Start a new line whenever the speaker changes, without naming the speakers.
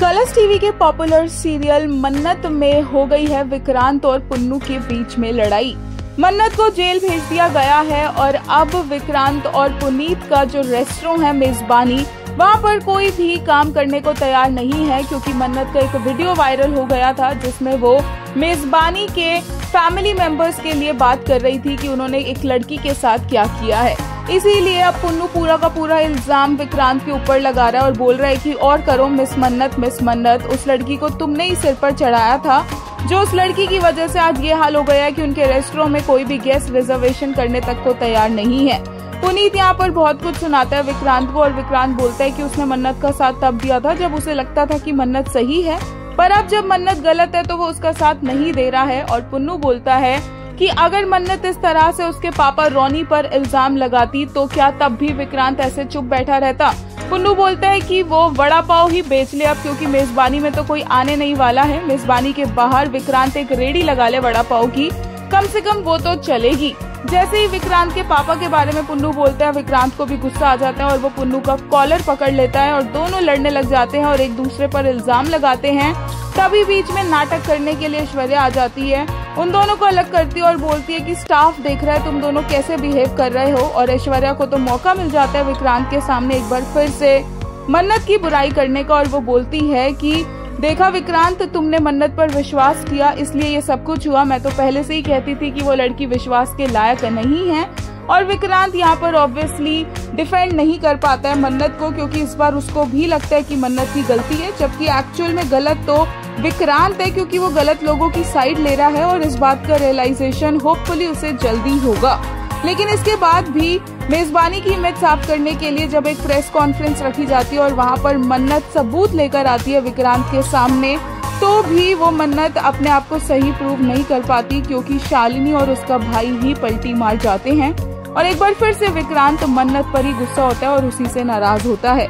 Colors TV के popular serial मन्नत में हो गई है विक्रांत और पुन्नू के बीच में लड़ाई। मन्नत को जेल भेज दिया गया है और अब विक्रांत और पुनीत का जो रेस्टोरेंट है मेजबानी, वहां पर कोई भी काम करने को तैयार नहीं है, क्योंकि मन्नत का एक वीडियो वायरल हो गया था जिसमें वो मेजबानी के फैमिली मेंबर्स के लिए बात कर रही थी कि उन्होंने एक लड़की के साथ क्या किया है। इसीलिए अब पुन्नू पूरा का पूरा इल्जाम विक्रांत के ऊपर लगा रहा है और बोल रहा है कि और करो मिस मन्नत, उस लड़की को तुमने ही सिर पर चढ़ाया था, जो उस लड़की की वजह से आज ये हाल हो गया है कि उनके रेस्टोरेंट में कोई भी गेस्ट रिजर्वेशन करने तक को तैयार नहीं है। पुनीत यहाँ पर बहुत कुछ सुनाता है विक्रांत को और विक्रांत बोलता है कि उसने मन्नत का साथ तब दिया था जब उसे लगता था कि मन्नत सही है, पर अब जब मन्नत गलत है तो वो उसका साथ नहीं दे रहा है। और पुन्नू बोलता है कि अगर मन्नत इस तरह से उसके पापा रोनी पर इल्जाम लगाती तो क्या तब भी विक्रांत ऐसे चुप बैठा रहता। पुन्नू बोलता है कि वो वड़ा पाव ही बेच ले अब, क्योंकि मेजबानी में तो कोई आने नहीं वाला है। मेजबानी के बाहर विक्रांत एक रेडी लगा ले वड़ा पाव की, कम से कम वो तो चलेगी। जैसे ही विक्रांत के पापा के बारे में पुन्नू बोलता है, विक्रांत को भी गुस्सा आ जाता है और वो पुन्नू का कॉलर पकड़ लेता है और दोनों लड़ने लग जाते हैं और एक दूसरे पर इल्जाम लगाते हैं। तभी बीच में नाटक करने के लिए ऐश्वर्या आ जाती है, उन दोनों को अलग करती है और बोलती है कि स्टाफ देख रहा है तुम दोनों कैसे बिहेव कर रहे हो। और ऐश्वर्या को तो मौका मिल जाता है विक्रांत के सामने एक बार फिर से मन्नत की बुराई करने का, और वो बोलती है कि देखा विक्रांत, तुमने मन्नत पर विश्वास किया इसलिए ये सब कुछ हुआ। मैं तो पहले से ही कहती थी कि वो लड़की विश्वास के लायक नहीं है। और विक्रांत यहाँ पर ऑब्वियसली डिफेंड नहीं कर पाता है मन्नत को, क्योंकि इस बार उसको भी लगता है कि मन्नत की गलती है, जबकि एक्चुअल में गलत तो विक्रांत है, क्योंकि वो गलत लोगों की साइड ले रहा है और इस बात का रियलाइजेशन होपफुली उसे जल्दी होगा। लेकिन इसके बाद भी मेजबानी की इमेज साफ करने के लिए जब एक प्रेस कॉन्फ्रेंस रखी जाती है और वहां पर मन्नत सबूत लेकर आती है विक्रांत के सामने, तो भी वो मन्नत अपने आप को सही प्रूव नहीं कर पाती, क्योंकि शालिनी और उसका भाई ही पलटी मार जाते हैं। और एक बार फिर से विक्रांत मन्नत पर ही गुस्सा होता है और उसी से नाराज होता है।